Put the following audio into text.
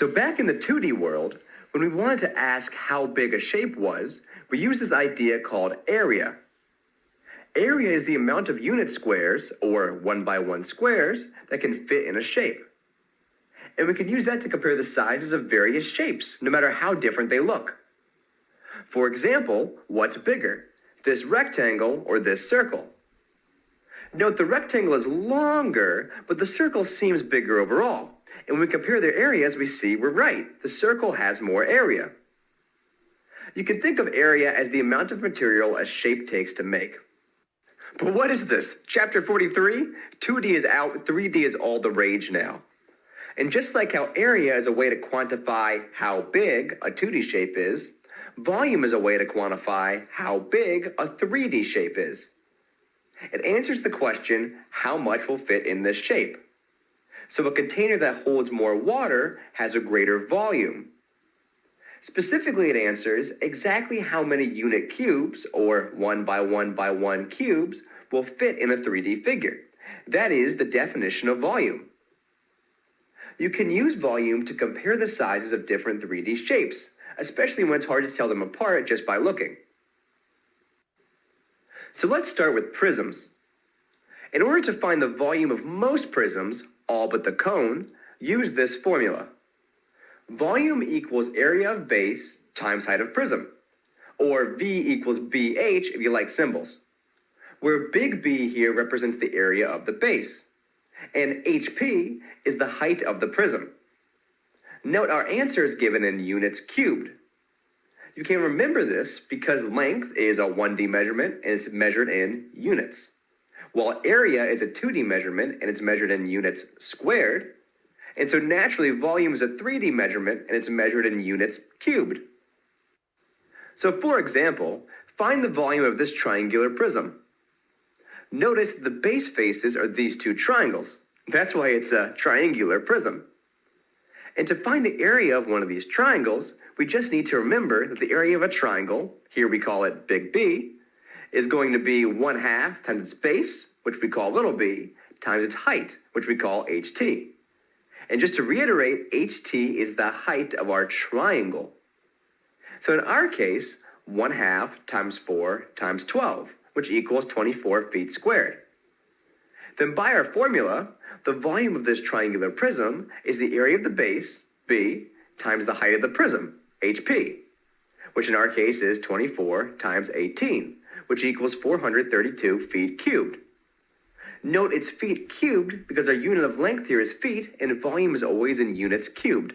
So back in the 2D world, when we wanted to ask how big a shape was, we used this idea called area. Area is the amount of unit squares, or 1 by 1 squares, that can fit in a shape. And we can use that to compare the sizes of various shapes, no matter how different they look. For example, what's bigger, this rectangle or this circle? Note the rectangle is longer, but the circle seems bigger overall. And when we compare their areas, we see we're right. The circle has more area. You can think of area as the amount of material a shape takes to make. But what is this? Chapter 43? 2D is out, 3D is all the rage now. And just like how area is a way to quantify how big a 2D shape is, volume is a way to quantify how big a 3D shape is. It answers the question, how much will fit in this shape? So a container that holds more water has a greater volume. Specifically, it answers exactly how many unit cubes, or 1 by 1 by 1 cubes, will fit in a 3D figure. That is the definition of volume. You can use volume to compare the sizes of different 3D shapes, especially when it's hard to tell them apart just by looking. So let's start with prisms. In order to find the volume of most prisms, all but the cone, use this formula. Volume equals area of base times height of prism, or V equals BH if you like symbols, where big B here represents the area of the base, and HP is the height of the prism. Note our answer is given in units cubed. You can remember this because length is a 1D measurement and it's measured in units, while area is a 2D measurement and it's measured in units squared. And so naturally, volume is a 3D measurement and it's measured in units cubed. So for example, find the volume of this triangular prism. Notice the base faces are these two triangles. That's why it's a triangular prism. And to find the area of one of these triangles, we just need to remember that the area of a triangle, here we call it big B, is going to be 1/2 times its base, which we call little b, times its height, which we call HT. And just to reiterate, HT is the height of our triangle. So in our case, 1/2 times 4 times 12, which equals 24 feet squared. Then by our formula, the volume of this triangular prism is the area of the base, B, times the height of the prism, HP, which in our case is 24 times 18, which equals 432 feet cubed. Note it's feet cubed because our unit of length here is feet and volume is always in units cubed.